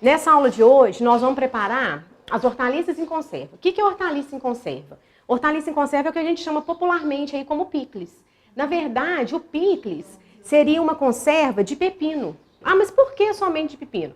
Nessa aula de hoje, nós vamos preparar as hortaliças em conserva. O que é hortaliça em conserva? Hortaliça em conserva é o que a gente chama popularmente aí como picles. Na verdade, o picles seria uma conserva de pepino. Ah, mas por que somente de pepino?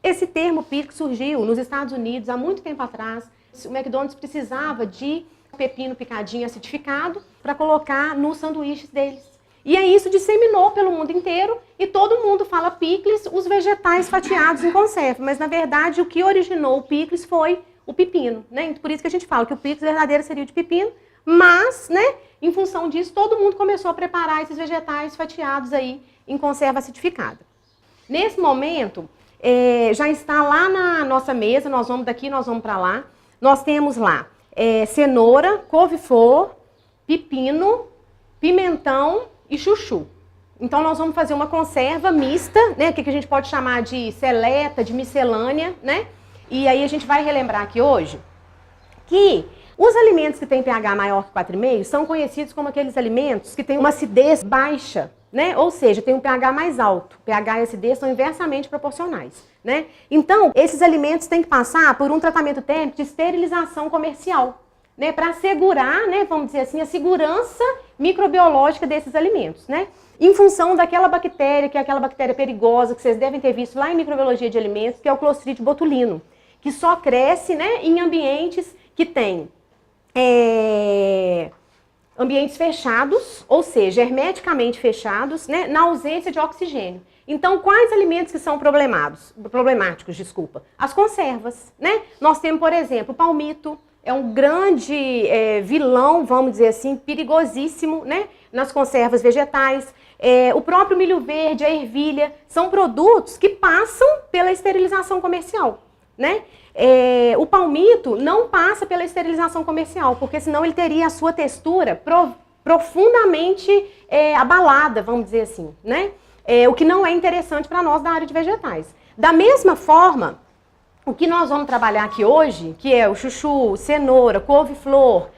Esse termo picles surgiu nos Estados Unidos há muito tempo atrás. O McDonald's precisava de pepino picadinho acidificado para colocar nos sanduíches deles. E aí isso disseminou pelo mundo inteiro e todo mundo fala picles, os vegetais fatiados em conserva. Mas na verdade o que originou o picles foi o pepino, né? Por isso que a gente fala que o picles verdadeiro seria o de pepino, mas, né, em função disso, todo mundo começou a preparar esses vegetais fatiados aí em conserva acidificada. Nesse momento, já está lá na nossa mesa, nós vamos daqui, nós vamos para lá. Nós temos lá cenoura, couve-flor, pepino, pimentão e chuchu. Então nós vamos fazer uma conserva mista, né, que a gente pode chamar de seleta, de miscelânea, né? E aí a gente vai relembrar aqui hoje que os alimentos que têm pH maior que 4,5 são conhecidos como aqueles alimentos que têm uma acidez baixa, né? Ou seja, tem um pH mais alto. pH e acidez são inversamente proporcionais, né? Então, esses alimentos têm que passar por um tratamento térmico de esterilização comercial, né? Para assegurar, né, vamos dizer assim, a segurança microbiológica desses alimentos, né? Em função daquela bactéria, que é aquela bactéria perigosa que vocês devem ter visto lá em microbiologia de alimentos, que é o Clostridium botulinum, que só cresce, né, em ambientes que têm ambientes fechados, ou seja, hermeticamente fechados, né, na ausência de oxigênio. Então, quais alimentos que são problemáticos? As conservas, né? Nós temos, por exemplo, o palmito, é um grande vilão, vamos dizer assim, perigosíssimo, né, nas conservas vegetais. O próprio milho verde, a ervilha, são produtos que passam pela esterilização comercial, né? O palmito não passa pela esterilização comercial, porque senão ele teria a sua textura profundamente abalada, vamos dizer assim, né? O que não é interessante para nós da área de vegetais. Da mesma forma, o que nós vamos trabalhar aqui hoje, que é o chuchu, cenoura, couve-flor,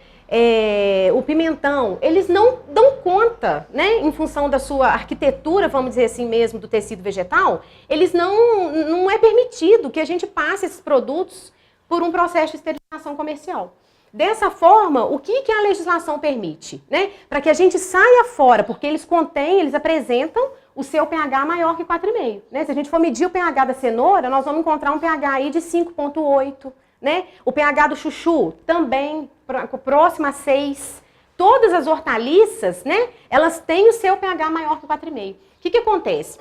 o pimentão, eles não dão conta, né, em função da sua arquitetura, vamos dizer assim mesmo, do tecido vegetal, eles não é permitido que a gente passe esses produtos por um processo de esterilização comercial. Dessa forma, o que a legislação permite, né, para que a gente saia fora, porque eles apresentam o seu pH maior que 4,5, né? Se a gente for medir o pH da cenoura, nós vamos encontrar um pH aí de 5,8, né? O pH do chuchu também próximo a 6. Todas as hortaliças, né, elas têm o seu pH maior que 4,5. O que acontece?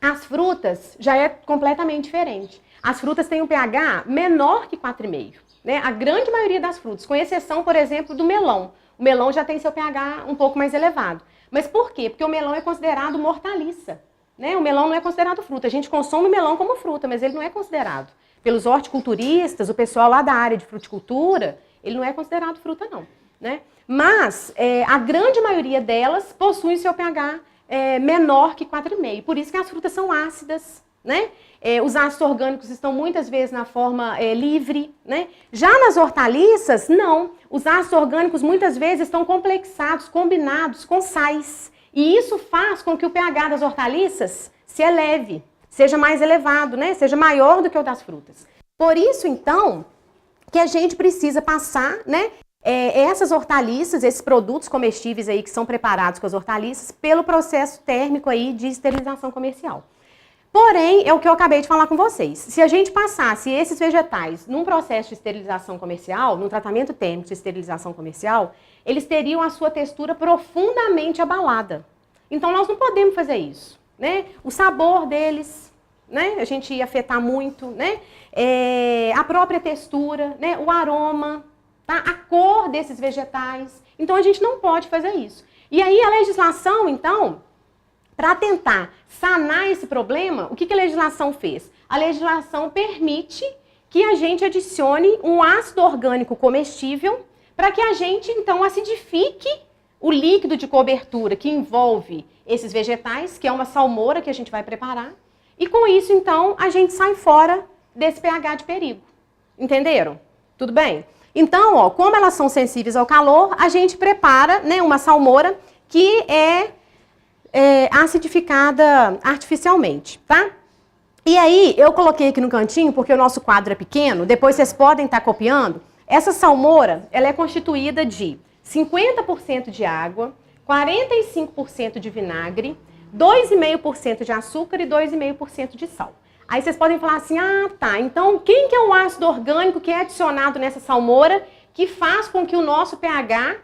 As frutas já é completamente diferente. As frutas têm um pH menor que 4,5, né? A grande maioria das frutas, com exceção, por exemplo, do melão. O melão já tem seu pH um pouco mais elevado. Mas por quê? Porque o melão é considerado uma hortaliça, né? O melão não é considerado fruta. A gente consome o melão como fruta, mas ele não é considerado. Pelos horticulturistas, o pessoal lá da área de fruticultura, ele não é considerado fruta não, né? Mas a grande maioria delas possuem seu pH menor que 4,5. Por isso que as frutas são ácidas, né? Os ácidos orgânicos estão muitas vezes na forma livre, né? Já nas hortaliças, não. Os ácidos orgânicos muitas vezes estão complexados, combinados com sais. E isso faz com que o pH das hortaliças se eleve, seja mais elevado, né? Seja maior do que o das frutas. Por isso, então, que a gente precisa passar, né, essas hortaliças, esses produtos comestíveis aí que são preparados com as hortaliças, pelo processo térmico aí de esterilização comercial. Porém, é o que eu acabei de falar com vocês. Se a gente passasse esses vegetais num processo de esterilização comercial, num tratamento térmico de esterilização comercial, eles teriam a sua textura profundamente abalada. Então, nós não podemos fazer isso, né? O sabor deles, né, a gente ia afetar muito, né? A própria textura, né, o aroma, tá? A cor desses vegetais. Então, a gente não pode fazer isso. E aí, a legislação, então, para tentar sanar esse problema, o que a legislação fez? A legislação permite que a gente adicione um ácido orgânico comestível para que a gente, então, acidifique o líquido de cobertura que envolve esses vegetais, que é uma salmoura que a gente vai preparar, e com isso, então, a gente sai fora desse pH de perigo. Entenderam? Tudo bem? Então, ó, como elas são sensíveis ao calor, a gente prepara, né, uma salmoura que é acidificada artificialmente, tá? E aí, eu coloquei aqui no cantinho, porque o nosso quadro é pequeno, depois vocês podem estar copiando. Essa salmoura, ela é constituída de 50% de água, 45% de vinagre, 2,5% de açúcar e 2,5% de sal. Aí vocês podem falar assim, ah, tá, então quem que é o ácido orgânico que é adicionado nessa salmoura que faz com que o nosso pH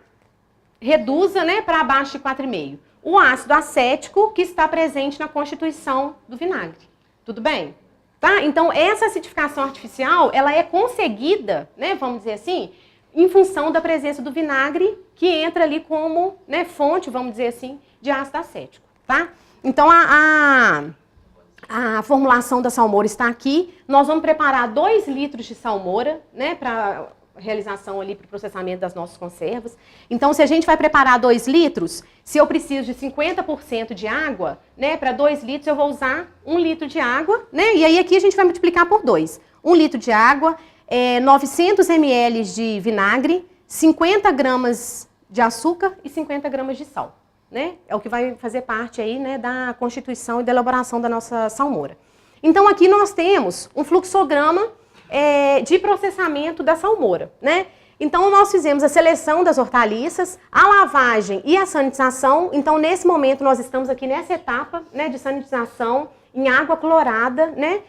reduza, né, para abaixo de 4,5? O ácido acético que está presente na constituição do vinagre. Tudo bem? Tá? Então, essa acidificação artificial, ela é conseguida, né, vamos dizer assim, em função da presença do vinagre, que entra ali como, né, fonte, vamos dizer assim, de ácido acético, tá? Então, a formulação da salmoura está aqui. Nós vamos preparar 2 litros de salmoura, né, para realização ali, para o processamento das nossas conservas. Então, se a gente vai preparar 2 litros, se eu preciso de 50% de água, né, para 2 litros eu vou usar 1 litro de água, né, e aí aqui a gente vai multiplicar por 2. 1 litro de água, 900 ml de vinagre, 50 gramas de açúcar e 50 gramas de sal, né? É o que vai fazer parte aí, né, da constituição e da elaboração da nossa salmoura. Então, aqui nós temos um fluxograma de processamento da salmoura, né? Então, nós fizemos a seleção das hortaliças, a lavagem e a sanitização. Então, nesse momento, nós estamos aqui nessa etapa, né, de sanitização em água clorada, né?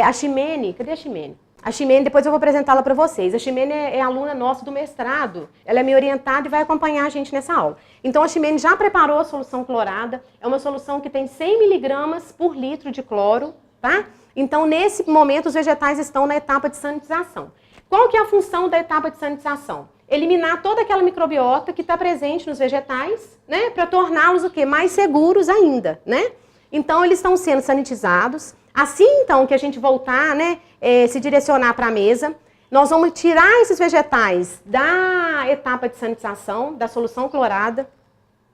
A Ximene, cadê a Ximene? A Ximene, depois eu vou apresentá-la para vocês. A Ximene é aluna nossa do mestrado. Ela é minha orientada e vai acompanhar a gente nessa aula. Então, a Ximene já preparou a solução clorada. É uma solução que tem 100 miligramas por litro de cloro, tá? Então, nesse momento, os vegetais estão na etapa de sanitização. Qual que é a função da etapa de sanitização? Eliminar toda aquela microbiota que está presente nos vegetais, né? Para torná-los o quê? Mais seguros ainda, né? Então, eles estão sendo sanitizados. Assim, então, que a gente voltar, né, se direcionar para a mesa, nós vamos tirar esses vegetais da etapa de sanitização, da solução clorada,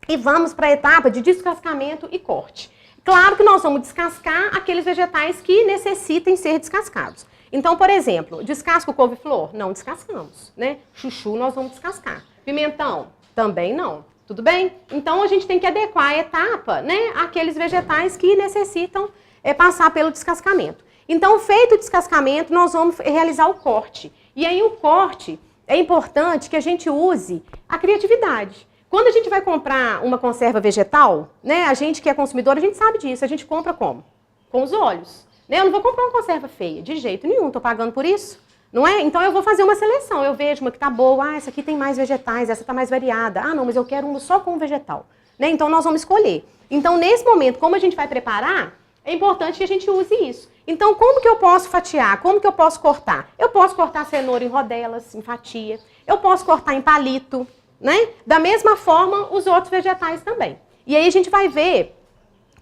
e vamos para a etapa de descascamento e corte. Claro que nós vamos descascar aqueles vegetais que necessitem ser descascados. Então, por exemplo, descasca o couve-flor? Não descascamos, né? Chuchu nós vamos descascar. Pimentão? Também não. Tudo bem? Então, a gente tem que adequar a etapa, né, àqueles vegetais que necessitam passar pelo descascamento. Então, feito o descascamento, nós vamos realizar o corte. E aí, o corte, é importante que a gente use a criatividade. Quando a gente vai comprar uma conserva vegetal, né, a gente que é consumidor, a gente sabe disso. A gente compra como? Com os olhos. Né? Eu não vou comprar uma conserva feia, de jeito nenhum, estou pagando por isso. Não é? Então eu vou fazer uma seleção. Eu vejo uma que está boa, ah, essa aqui tem mais vegetais, essa está mais variada. Ah, não, mas eu quero uma só com vegetal. Né? Então nós vamos escolher. Então, nesse momento, como a gente vai preparar, é importante que a gente use isso. Então, como que eu posso fatiar? Como que eu posso cortar? Eu posso cortar a cenoura em rodelas, em fatia. Eu posso cortar em palito, né? Da mesma forma, os outros vegetais também. E aí a gente vai ver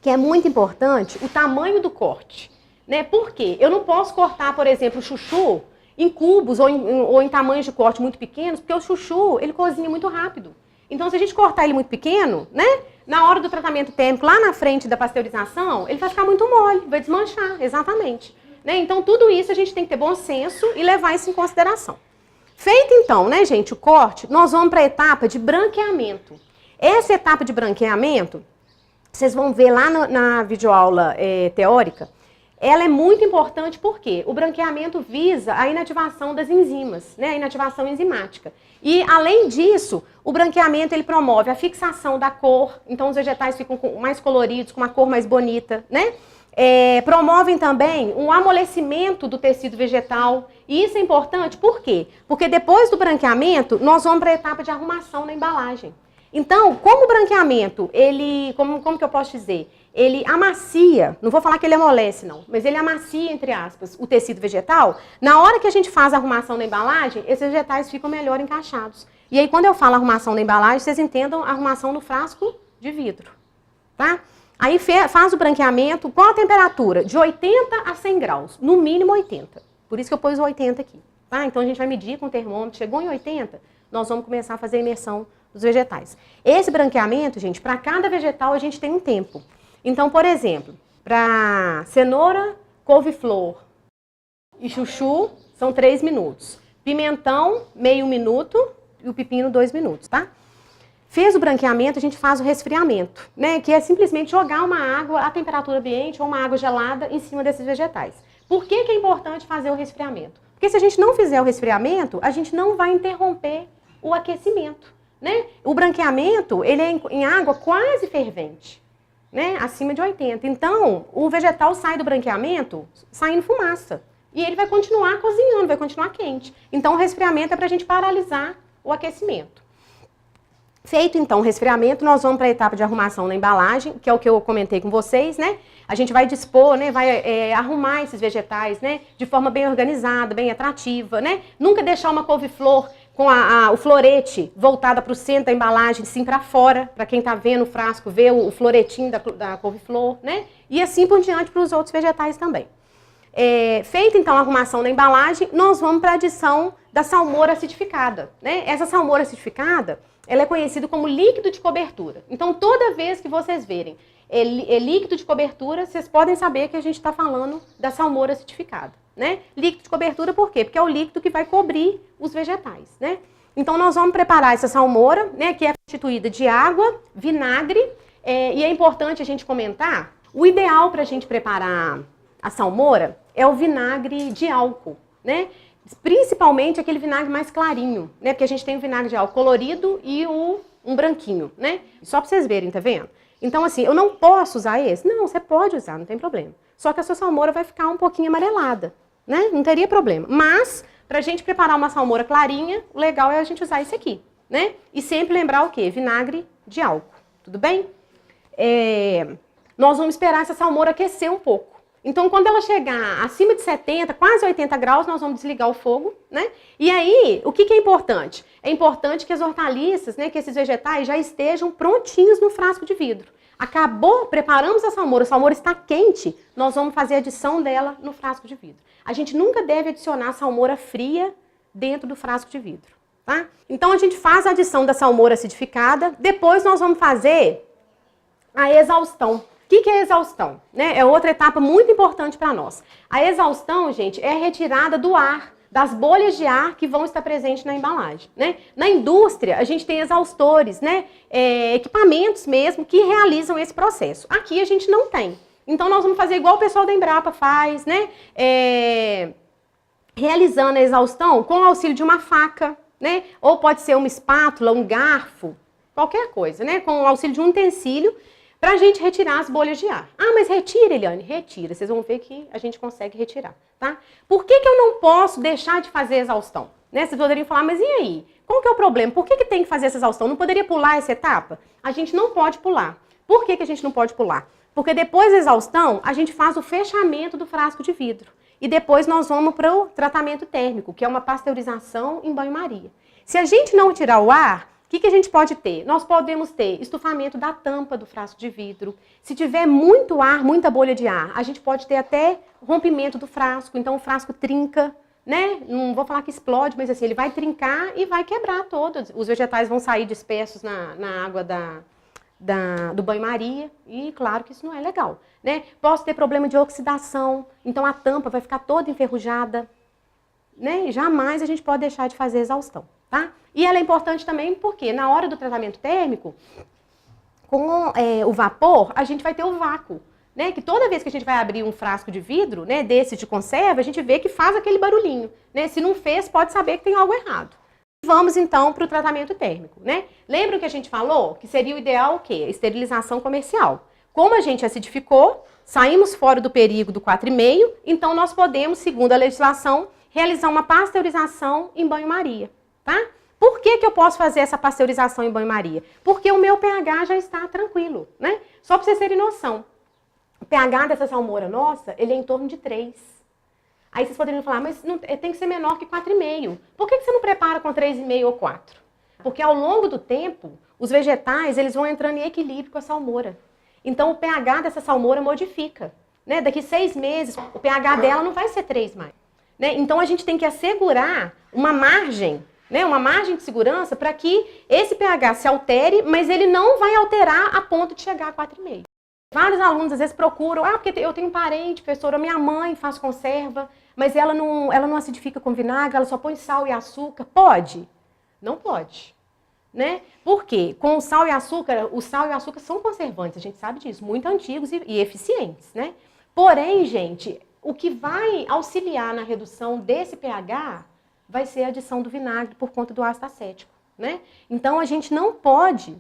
que é muito importante o tamanho do corte, né? Por quê? Eu não posso cortar, por exemplo, o chuchu em cubos ou em tamanhos de corte muito pequenos, porque o chuchu, ele cozinha muito rápido. Então, se a gente cortar ele muito pequeno, né? Na hora do tratamento térmico, lá na frente da pasteurização, ele vai ficar muito mole, vai desmanchar, exatamente. Né? Então, tudo isso a gente tem que ter bom senso e levar isso em consideração. Feito então, né, gente, o corte, nós vamos para a etapa de branqueamento. Essa etapa de branqueamento, vocês vão ver lá na videoaula teórica, ela é muito importante porque o branqueamento visa a inativação das enzimas, né, a inativação enzimática. E, além disso, o branqueamento ele promove a fixação da cor, então os vegetais ficam mais coloridos, com uma cor mais bonita, né? Promovem também um amolecimento do tecido vegetal. E isso é importante, por quê? Porque depois do branqueamento, nós vamos para a etapa de arrumação na embalagem. Então, como o branqueamento, ele, como que eu posso dizer? Ele amacia, não vou falar que ele amolece não, mas ele amacia, entre aspas, o tecido vegetal. Na hora que a gente faz a arrumação na embalagem, esses vegetais ficam melhor encaixados. E aí, quando eu falo arrumação na embalagem, vocês entendam a arrumação no frasco de vidro, tá? Aí faz o branqueamento com a temperatura de 80 a 100 graus, no mínimo 80. Por isso que eu pus o 80 aqui, tá? Então, a gente vai medir com o termômetro, chegou em 80, nós vamos começar a fazer a imersão dos vegetais. Esse branqueamento, gente, para cada vegetal a gente tem um tempo. Então, por exemplo, para cenoura, couve-flor e chuchu, são 3 minutos. Pimentão, meio minuto e o pepino, 2 minutos, tá? Fez o branqueamento, a gente faz o resfriamento, né? Que é simplesmente jogar uma água à temperatura ambiente ou uma água gelada em cima desses vegetais. Por que que é importante fazer o resfriamento? Porque se a gente não fizer o resfriamento, a gente não vai interromper o aquecimento, né? O branqueamento, ele é em água quase fervente, né? Acima de 80. Então, o vegetal sai do branqueamento saindo fumaça. E ele vai continuar cozinhando, vai continuar quente. Então, o resfriamento é para a gente paralisar o aquecimento. Feito, então, o resfriamento, nós vamos para a etapa de arrumação na embalagem, que é o que eu comentei com vocês, né? A gente vai dispor, né? Vai arrumar esses vegetais, né? De forma bem organizada, bem atrativa, né? Nunca deixar uma couve-flor com o florete voltada para o centro da embalagem, sim para fora, para quem está vendo o frasco, ver o floretinho da couve-flor, né? E assim por diante para os outros vegetais também. Feita, então, a arrumação na embalagem, nós vamos para a adição da salmoura acidificada, né? Essa salmoura acidificada, ela é conhecida como líquido de cobertura. Então, toda vez que vocês verem líquido de cobertura, vocês podem saber que a gente está falando da salmoura acidificada, né? Líquido de cobertura por quê? Porque é o líquido que vai cobrir os vegetais, né? Então, nós vamos preparar essa salmoura, né? Que é constituída de água, vinagre, e é importante a gente comentar, o ideal para a gente preparar a salmoura é o vinagre de álcool, né? Principalmente aquele vinagre mais clarinho, né? Porque a gente tem o vinagre de álcool colorido e um branquinho, né? Só para vocês verem, tá vendo? Então, assim, eu não posso usar esse? Não, você pode usar, não tem problema. Só que a sua salmoura vai ficar um pouquinho amarelada, né? Não teria problema. Mas, pra gente preparar uma salmoura clarinha, o legal é a gente usar esse aqui, né? E sempre lembrar o quê? Vinagre de álcool, tudo bem? Nós vamos esperar essa salmoura aquecer um pouco. Então, quando ela chegar acima de 70, quase 80 graus, nós vamos desligar o fogo, né? E aí, o que é importante? É importante que as hortaliças, né, que esses vegetais já estejam prontinhos no frasco de vidro. Acabou, preparamos a salmoura está quente, nós vamos fazer a adição dela no frasco de vidro. A gente nunca deve adicionar a salmoura fria dentro do frasco de vidro, tá? Então, a gente faz a adição da salmoura acidificada, depois nós vamos fazer a exaustão. O que é a exaustão? Né? É outra etapa muito importante para nós. A exaustão, gente, é a retirada do ar, das bolhas de ar que vão estar presentes na embalagem, né? Na indústria, a gente tem exaustores, né? Equipamentos mesmo que realizam esse processo. Aqui a gente não tem. Então, nós vamos fazer igual o pessoal da Embrapa faz, né? Realizando a exaustão com o auxílio de uma faca, né? Ou pode ser uma espátula, um garfo, qualquer coisa, né? Com o auxílio de um utensílio, para a gente retirar as bolhas de ar. Ah, mas retira, Eliane? Retira. Vocês vão ver que a gente consegue retirar, tá? Por que eu não posso deixar de fazer a exaustão? Né? Vocês poderiam falar, mas e aí? Qual que é o problema? Por que tem que fazer essa exaustão? Não poderia pular essa etapa? A gente não pode pular. Por que a gente não pode pular? Porque depois da exaustão, a gente faz o fechamento do frasco de vidro. E depois nós vamos para o tratamento térmico, que é uma pasteurização em banho-maria. Se a gente não tirar o ar, o que a gente pode ter? Nós podemos ter estufamento da tampa do frasco de vidro. Se tiver muito ar, muita bolha de ar, a gente pode ter até rompimento do frasco. Então o frasco trinca, né? Não vou falar que explode, mas assim, ele vai trincar e vai quebrar todo. Os vegetais vão sair dispersos na água do banho-maria. E claro que isso não é legal, né? Posso ter problema de oxidação, então a tampa vai ficar toda enferrujada, né? E jamais a gente pode deixar de fazer exaustão, tá? E ela é importante também porque na hora do tratamento térmico, com o vapor, a gente vai ter o vácuo, né? Que toda vez que a gente vai abrir um frasco de vidro, né, desse de conserva, a gente vê que faz aquele barulhinho, né? Se não fez, pode saber que tem algo errado. Vamos então para o tratamento térmico, né? Lembra que a gente falou que seria o ideal o quê? Esterilização comercial. Como a gente acidificou, saímos fora do perigo do 4,5, então nós podemos, segundo a legislação, realizar uma pasteurização em banho-maria, tá? Por que eu posso fazer essa pasteurização em banho-maria? Porque o meu pH já está tranquilo, né? Só para vocês terem noção, o pH dessa salmoura nossa, ele é em torno de 3. Aí vocês poderiam falar, mas não, tem que ser menor que 4,5. Por que você não prepara com 3,5 ou 4? Porque ao longo do tempo, os vegetais eles vão entrando em equilíbrio com a salmoura. Então o pH dessa salmoura modifica, né? Daqui 6 meses, o pH dela não vai ser 3 mais. Né? Então a gente tem que assegurar uma margem, né? Uma margem de segurança para que esse pH se altere, mas ele não vai alterar a ponto de chegar a 4,5. Vários alunos às vezes procuram, porque eu tenho um parente, professora, minha mãe faz conserva, mas ela não acidifica com vinagre, ela só põe sal e açúcar. Pode? Não pode. né? Por quê? Com o sal e açúcar são conservantes, a gente sabe disso, muito antigos e eficientes, né? Porém, gente, o que vai auxiliar na redução desse pH vai ser a adição do vinagre por conta do ácido acético, né? Então, a gente não pode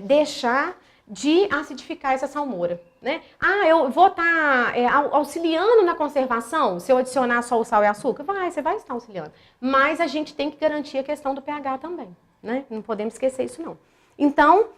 deixar de acidificar essa salmoura, né? Ah, eu vou estar auxiliando na conservação se eu adicionar só o sal e açúcar? Você vai estar auxiliando. Mas a gente tem que garantir a questão do pH também, né? Não podemos esquecer isso não. Então,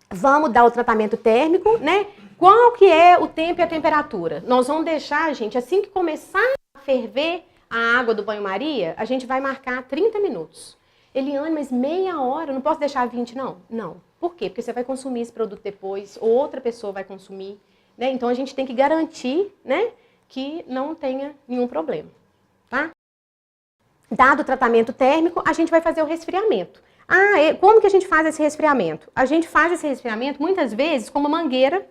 vamos dar o tratamento térmico, né? Qual que é o tempo e a temperatura? Nós vamos deixar, gente, assim que começar a ferver a água do banho-maria, a gente vai marcar 30 minutos. Eliane, mas meia hora, eu não posso deixar 20, não? Não. Por quê? Porque você vai consumir esse produto depois, ou outra pessoa vai consumir, né? Então, a gente tem que garantir, né, que não tenha nenhum problema, tá? Dado o tratamento térmico, a gente vai fazer o resfriamento. Como que a gente faz esse resfriamento? A gente faz esse resfriamento, muitas vezes, com uma mangueira,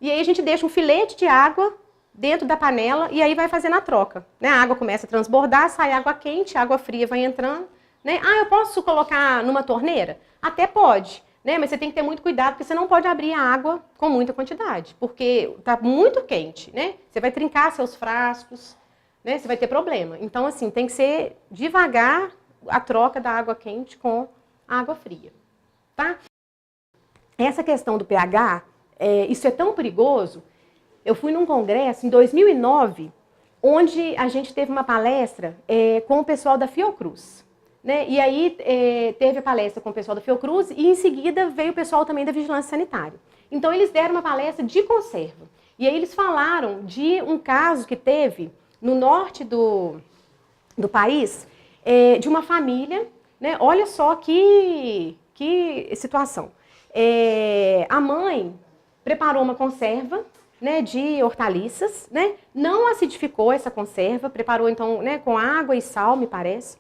e aí a gente deixa um filete de água dentro da panela, e aí vai fazendo a troca, né? A água começa a transbordar, sai água quente, a água fria vai entrando, né? Eu posso colocar numa torneira? Até pode, né? Mas você tem que ter muito cuidado, porque você não pode abrir a água com muita quantidade, porque está muito quente, né? Você vai trincar seus frascos, né? Você vai ter problema. Então, assim, tem que ser devagar a troca da água quente com a água fria, tá? Essa questão do pH, isso é tão perigoso. Eu fui num congresso em 2009, onde a gente teve uma palestra com o pessoal da Fiocruz, né? E aí teve a palestra com o pessoal da Fiocruz e em seguida veio o pessoal também da Vigilância Sanitária. Então eles deram uma palestra de conserva. E aí eles falaram de um caso que teve no norte do país, de uma família, né? Olha só que situação. A mãe preparou uma conserva, né, de hortaliças, né? Não acidificou essa conserva, preparou então, né, com água e sal, me parece.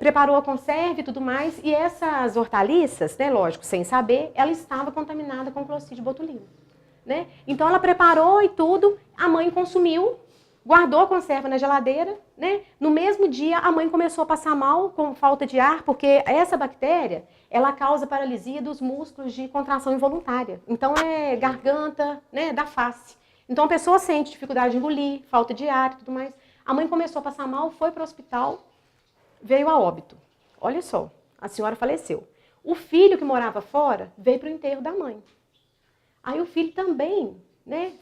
Preparou a conserva e tudo mais, e essas hortaliças, né, lógico, sem saber, ela estava contaminada com Clostridium botulinum, né? Então ela preparou e tudo, a mãe consumiu, guardou a conserva na geladeira, né? No mesmo dia a mãe começou a passar mal com falta de ar, porque essa bactéria, ela causa paralisia dos músculos de contração involuntária. Então é garganta, né, da face. Então a pessoa sente dificuldade de engolir, falta de ar e tudo mais. A mãe começou a passar mal, foi para o hospital, veio a óbito. Olha só, a senhora faleceu. O filho que morava fora veio para o enterro da mãe. Aí o filho também, né,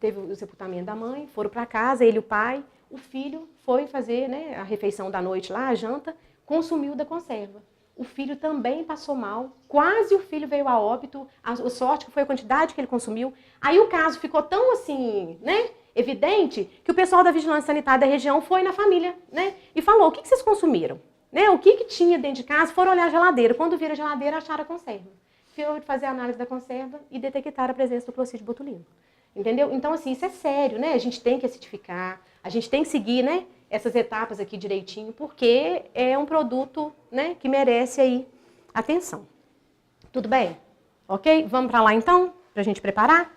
teve o sepultamento da mãe, foram para casa, ele e o pai. O filho foi fazer, né, a refeição da noite lá, a janta, consumiu da conserva. O filho também passou mal, quase o filho veio a óbito, a sorte que foi a quantidade que ele consumiu. Aí o caso ficou tão assim, né, evidente, que o pessoal da Vigilância Sanitária da região foi na família, né, e falou, o que vocês consumiram? Né, o que tinha dentro de casa? Foram olhar a geladeira. Quando viram a geladeira, acharam a conserva. Foram fazer a análise da conserva e detectaram a presença do Clostridium botulinum. Entendeu? Então, assim, isso é sério, né? A gente tem que acidificar, a gente tem que seguir, né, essas etapas aqui direitinho, porque é um produto, né, que merece aí atenção. Tudo bem? Ok? Vamos para lá então, para a gente preparar?